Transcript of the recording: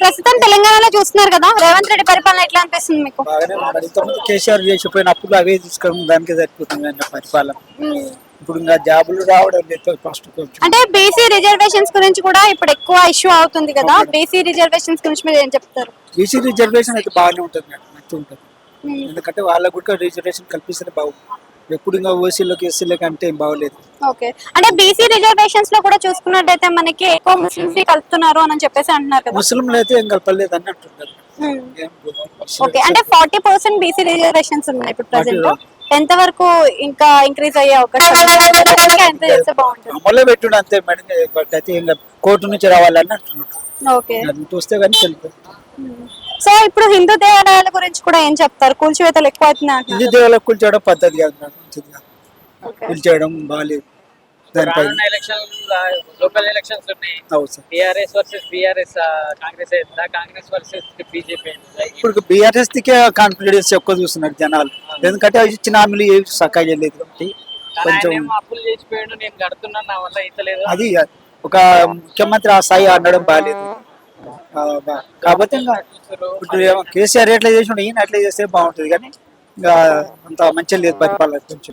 ప్రస్తుతం తెలంగాణలో చూస్తున్నారు కదా, రేవంత్ రెడ్డి పరిపాలన ఎట్లా అనిపిస్తుంది మీకు? బాగానే ఉన్నాడు. ఇంతకుముందు కేసీఆర్ చేసిపోయిన అప్పులు అవే తీసుకోవడం దానికే సరిపోతుంది అన్న పరిపాలన. ఇప్పుడు ఇంకా జాబులు రావడం లేదు ఫస్ట్ కొంచెం. అంటే బీసీ రిజర్వేషన్స్ గురించి కూడా ఇప్పుడు ఎక్కువ ఇష్యూ అవుతుంది కదా, బీసీ రిజర్వేషన్స్ గురించి మీరు ఏం చెప్తారు? బీసీ రిజర్వేషన్ అయితే బాగానే ఉంటుంది మేడం, మంచిగా ఉంటుంది. ఎందుకంటే వాళ్ళకు కూడా రిజర్వేషన్ కల్పిస్తే బాగుంది. ఎప్పుడు ఇంకా ఓసీలోకి ఎస్సీలోకి అంటే ఏం బాగోలేదు. ఓకే, అంటే బీసీ రిజర్వేషన్స్ లో కూడా చూసుకున్నట్టయితే మనకి ఎక్కువ ముస్లిమ్స్ కలుపుతున్నారు అని చెప్పేసి అంటున్నారు కదా. ముస్లింలు అయితే ఏం కలపలేదు అని అంటున్నారు. ఓకే, అంటే 40% బీసీ రిజర్వేషన్స్ ఉన్నాయి ఇప్పుడు ప్రెసెంట్. ఎంత వరకు ఇంకా ఇంక్రీజ్ అయ్యే అవకాశం ఎంత చేస్తే బాగుంటుంది? అమల్లో పెట్టుడు అంతే మేడం, బట్ అయితే ఇంకా కోర్టు నుంచి రావాలని అంటున్నారు. ఓకే, చూస్తే కానీ తెలుపు. సో ఇప్పుడు హిందూ దేవాలయాల గురించి కూడా ఏం చెప్తారు? కూల్చివేతలు ఎక్కువ అవుతున్నాయి అంటున్నారు. హిందూ దేవాలయాలు కూల్చేయడం పద్ధతి కాదు మేడం, మంచిది కాదు. కూల్చేయడం బాగాలేదు. లోకల్ ఎలక్షన్స్ ఉన్నాయి. టిఆర్ఎస్ వర్సెస్ బిఆర్ఎస్, కాంగ్రెస్ అయిందా, కాంగ్రెస్ వర్సెస్ బీజేపీ అయిందా? ఇప్పుడు బీఆర్ఎస్ దికే కాన్ఫిడెన్స్ ఎక్కువ చూస్తున్నారు జనాలు. ఎందుకంటే అవి ఇచ్చిన హామీలు ఏవి చక్కగా చేయలేదు కాబట్టి కొంచెం అప్పులు చేసిపోయాడు, నేను కడుతున్నాను, నా వల్ల అయితలేదు. అది ఒక ముఖ్యమంత్రి ఆ స్థాయి అనడం బాగాలేదు. కాబట్టి ఇంకా ఇప్పుడు కేసీఆర్ ఎట్లా చేసి ఈయన అట్లా చేస్తే బాగుంటుంది, కానీ ఇంకా అంత మంచిగా లేదు పరిపాలన కొంచెం.